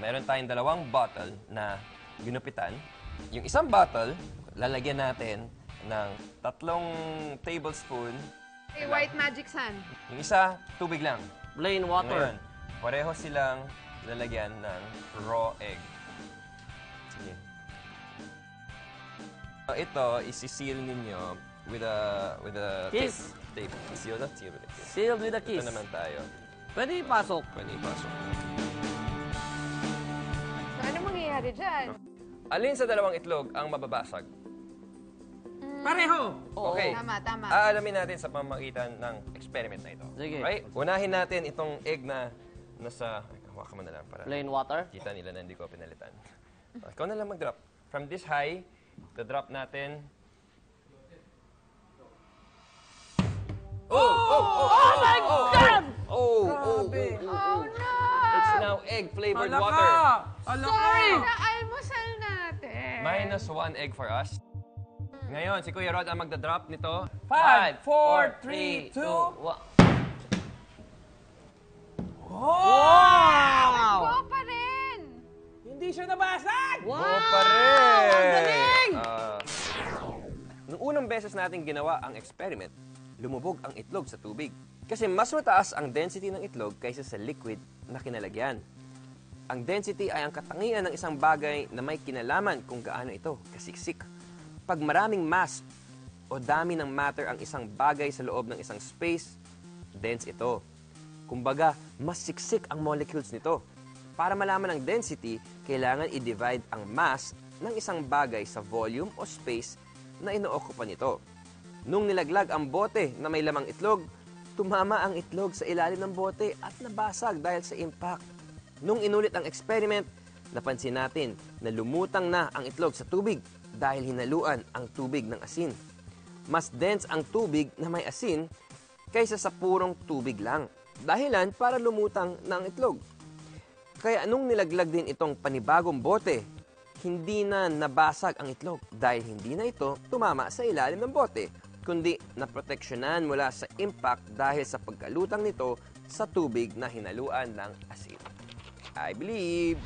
Meron tayong dalawang bottle na ginupitan. Yung isang bottle, lalagyan natin ng 3 tablespoon. Hey, white magic sand. Yung isa, tubig lang. Plain water. Ngayon, pareho silang lalagyan ng raw egg. Sige. Ito, isi-seal ninyo with a Kiss. tape. Seal with a kiss. Sealed with a kiss. Ito naman tayo. Pwede ipasok. Pwede ipasok. So, ano mangyayari dyan? Alin sa dalawang itlog ang mababasag? Pareho. Okay. Tama. Aalamin natin sa pamamagitan ng experiment na ito. Sige. Right? Unahin natin itong egg na nasa... Ay, hawakan mo na lang para Plain water. kita nila na hindi ko pinalitan. Ikaw na lang mag-drop. From this high, the-drop natin. Oh my God! Oh, no! It's now egg-flavored water. Sorry na almusal natin. -1 egg for us. Ngayon, si Kuya Rod ang magda-drop nito. 5, 4, 3, 2, 1. Wow! Go pa rin! Hindi siya nabasag! Wow! Go pa rin! Ang galing! Nung unang beses natin ginawa ang experiment, lumubog ang itlog sa tubig. Kasi mas mataas ang density ng itlog kaysa sa liquid na kinalagyan. Ang density ay ang katangian ng isang bagay na may kinalaman kung gaano ito kasiksik. Pag maraming mass o dami ng matter ang isang bagay sa loob ng isang space, dense ito. Kumbaga, mas siksik ang molecules nito. Para malaman ang density, kailangan i-divide ang mass ng isang bagay sa volume o space na inookupa nito. Nung nilaglag ang bote na may lamang itlog, tumama ang itlog sa ilalim ng bote at nabasag dahil sa impact. Nung inulit ang experiment, napansin natin na lumutang na ang itlog sa tubig dahil hinaluan ang tubig ng asin. Mas dense ang tubig na may asin kaysa sa purong tubig lang. Dahilan para lumutang na ang itlog. Kaya nung nilaglag din itong panibagong bote, hindi na nabasag ang itlog dahil hindi na ito tumama sa ilalim ng bote, kundi naproteksyonan mula sa impact dahil sa pagkalutang nito sa tubig na hinaluan ng asin. I believe!